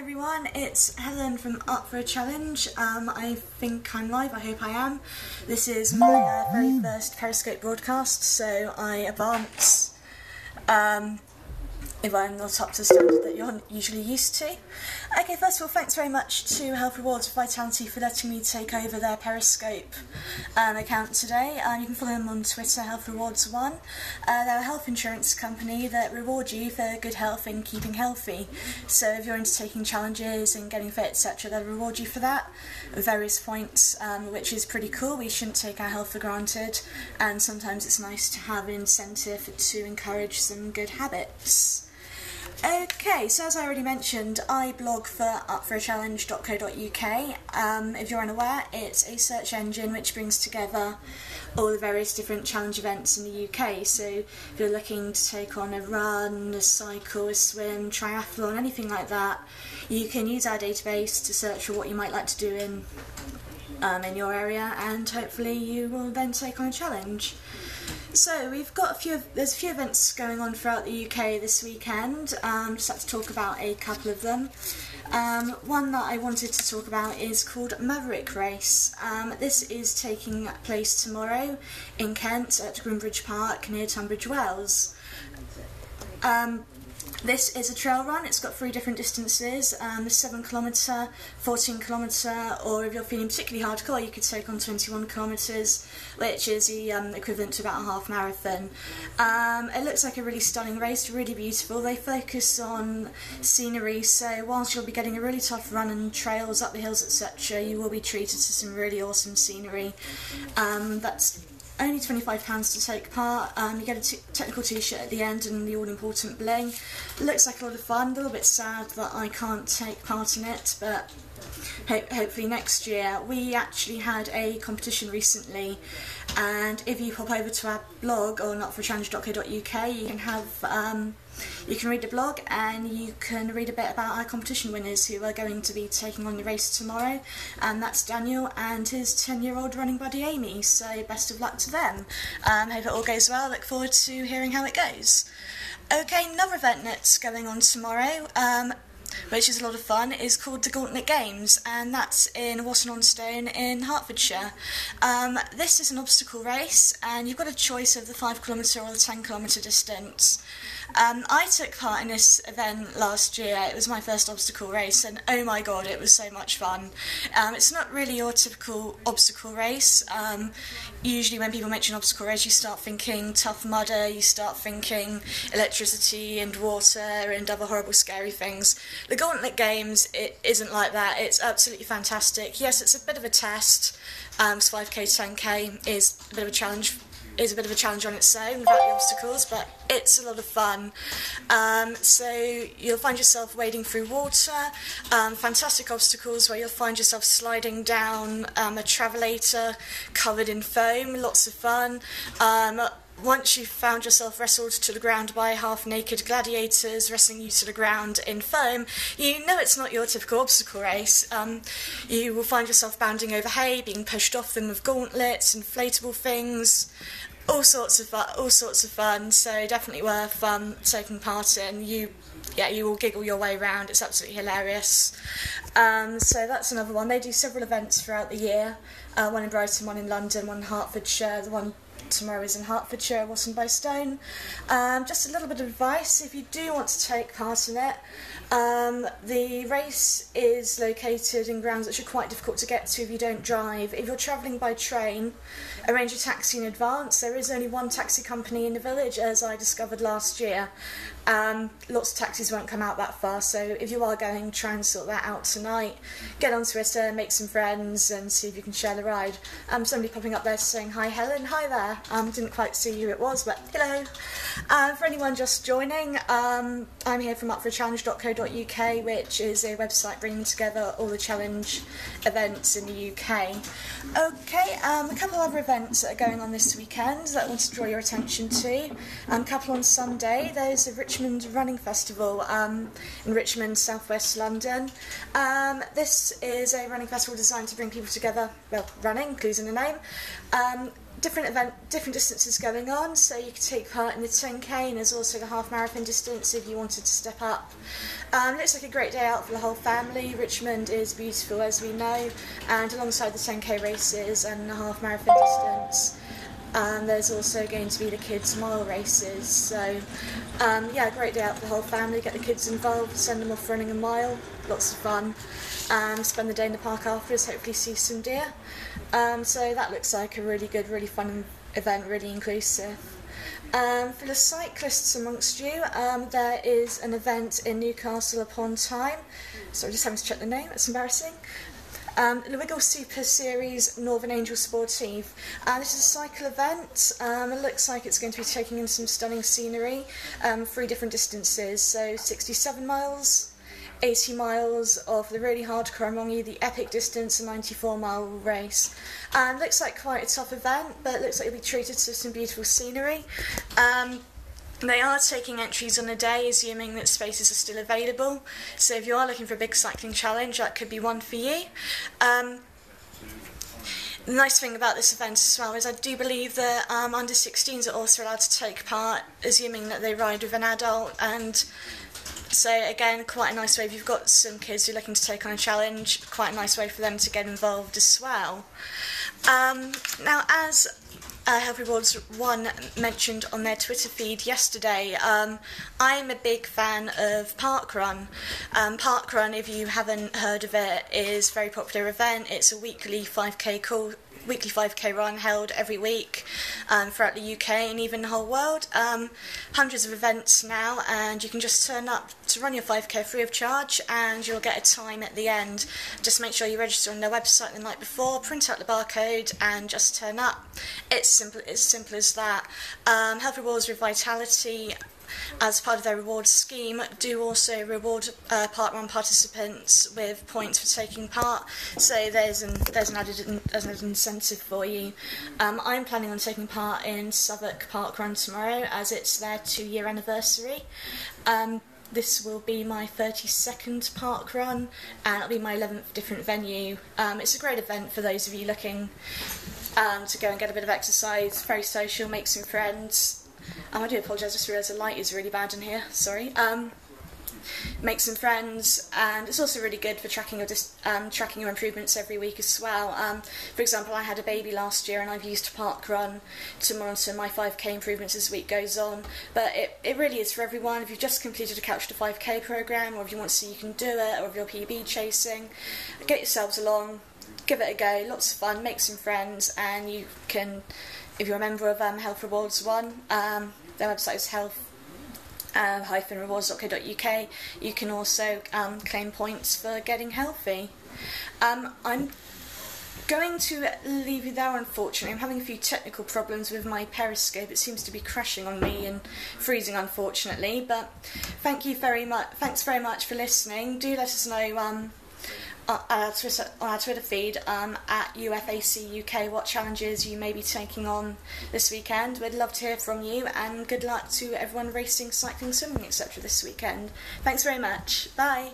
everyone, it's Helen from Up for a Challenge. I think I'm live, I hope I am. This is my very first Periscope broadcast, so I advance if I'm not up to the standard that you're usually used to. Okay, first of all, thanks very much to Health Rewards for Vitality for letting me take over their Periscope account today. You can follow them on Twitter, Health Rewards 1. They're a health insurance company that reward you for good health and keeping healthy. So if you're into taking challenges and getting fit, etc., they'll reward you for that at various points, which is pretty cool. We shouldn't take our health for granted, and sometimes it's nice to have an incentive to encourage some good habits. Okay, so as I already mentioned, I blog for upforachallenge.co.uk. If you're unaware, it's a search engine which brings together all the various different challenge events in the UK. So if you're looking to take on a run, a cycle, a swim, triathlon, anything like that, you can use our database to search for what you might like to do in your area, and hopefully you will then take on a challenge. So we've got there's a few events going on throughout the UK this weekend. Just like to talk about a couple of them. One that I wanted to talk about is called Maverick Race. This is taking place tomorrow in Kent at Groombridge Park near Tunbridge Wells. This is a trail run. It's got 3 different distances, 7 kilometre, 14 kilometre, or if you're feeling particularly hardcore, you could take on 21 kilometres, which is the equivalent to about a half marathon. It looks like a really stunning race, really beautiful. They focus on scenery, so whilst you'll be getting a really tough run and trails up the hills, etc., you will be treated to some really awesome scenery. That's only £25 to take part. You get a technical t-shirt at the end and the all-important bling. It looks like a lot of fun. A little bit sad that I can't take part in it, but hopefully next year. We actually had a competition recently, and if you pop over to our blog on upforachallenge.co.uk, you can read the blog and you can read a bit about our competition winners who are going to be taking on the race tomorrow, and that's Daniel and his 10-year-old running buddy Amy, so best of luck to them. Hope it all goes well. Look forward to hearing how it goes. Okay, another event that's going on tomorrow, which is a lot of fun, is called the Gauntlet Games, and that's in Watton-on-Stone in Hertfordshire. This is an obstacle race, and you've got a choice of the 5 kilometre or the 10 kilometre distance. I took part in this event last year. It was my first obstacle race, and oh my god, it was so much fun. It's not really your typical obstacle race. Usually when people mention obstacle race, you start thinking Tough Mudder, you start thinking electricity and water and other horrible scary things. The Gauntlet Games, it isn't like that. It's absolutely fantastic. Yes, it's a bit of a test, 5k, 10k is a bit of a challenge. Is a bit of a challenge on its own without the obstacles, but it's a lot of fun. So you'll find yourself wading through water, fantastic obstacles where you'll find yourself sliding down a travelator covered in foam, lots of fun. Once you've found yourself wrestled to the ground by half-naked gladiators wrestling you to the ground in foam, you know it's not your typical obstacle race. You will find yourself bounding over hay, being pushed off them with gauntlets, inflatable things, all sorts of fun. So definitely worth taking part in. You will giggle your way around. It's absolutely hilarious. So that's another one. They do several events throughout the year. One in Brighton, one in London, one in Hertfordshire. The one tomorrow is in Hertfordshire, Watton-by-Stone. Just a little bit of advice, if you do want to take part in it, the race is located in grounds which are quite difficult to get to if you don't drive. If you're travelling by train, arrange a taxi in advance. There is only one taxi company in the village, as I discovered last year. Lots of taxis won't come out that far, so if you are going, try and sort that out tonight. Get on Twitter, make some friends, and see if you can share the ride. Somebody popping up there saying, "Hi Helen," hi there. Didn't quite see who it was, but hello. For anyone just joining, I'm here from upforachallenge.co.uk, which is a website bringing together all the challenge events in the UK. Okay, a couple of other events that are going on this weekend that I want to draw your attention to. A couple on Sunday, there's a Richmond Running Festival in Richmond, southwest London. This is a running festival designed to bring people together, well, running, clues in the name. different distances going on, so you could take part in the 10k, and there's also the half marathon distance if you wanted to step up. Looks like a great day out for the whole family. Richmond is beautiful, as we know, and alongside the 10k races and the half marathon distance, there's also going to be the kids' mile races. So yeah, great day out for the whole family. Get the kids involved, send them off running a mile, lots of fun, and spend the day in the park afterwards, hopefully see some deer. So that looks like a really good, really fun event, really inclusive. For the cyclists amongst you, there is an event in Newcastle upon Tyne. Sorry, just having to check the name, that's embarrassing. The Wiggle Super Series Northern Angel Sportive. This is a cycle event. It looks like it's going to be taking in some stunning scenery, 3 different distances, so 67 miles, 80 miles of the really hardcore among you, the epic distance, a 94-mile race. Looks like quite a tough event, but it looks like you'll be treated to some beautiful scenery. They are taking entries on a day, assuming that spaces are still available. So if you are looking for a big cycling challenge, that could be one for you. The nice thing about this event as well is I do believe that under 16s are also allowed to take part, assuming that they ride with an adult. And so again, quite a nice way if you've got some kids who are looking to take on a challenge, quite a nice way for them to get involved as well. Now, as Health Rewards 1 mentioned on their Twitter feed yesterday, I'm a big fan of Parkrun. Parkrun, if you haven't heard of it, is a very popular event. It's a weekly 5k run held every week throughout the UK and even the whole world. Hundreds of events now, and you can just turn up to run your 5k free of charge and you'll get a time at the end. Just make sure you register on their website the night before, print out the barcode and just turn up. It's simple as that. Health Rewards with Vitality, as part of their reward scheme, do also reward Parkrun participants with points for taking part, so there's an added incentive for you. I'm planning on taking part in Southwark Parkrun tomorrow, as it's their 2-year anniversary. This will be my 32nd parkrun, and it'll be my 11th different venue. It's a great event for those of you looking to go and get a bit of exercise, very social, make some friends. I do apologise, I just realised the light is really bad in here, sorry. Make some friends, and it's also really good for tracking your improvements every week as well. For example, I had a baby last year and I've used Parkrun to monitor my 5k improvements as the week goes on. But it really is for everyone. If you've just completed a Couch to 5k programme, or if you want to see you can do it, or if you're PB chasing, get yourselves along, give it a go, lots of fun, make some friends, and you can, if you're a member of Health Rewards 1, their website is health-rewards.co.uk. You can also claim points for getting healthy. I'm going to leave you there, unfortunately. I'm having a few technical problems with my Periscope. It seems to be crashing on me and freezing, unfortunately. But thanks very much for listening. Do let us know on our Twitter feed at UFAC UK what challenges you may be taking on this weekend. We'd love to hear from you, and good luck to everyone racing, cycling, swimming, etc. this weekend. Thanks very much. Bye.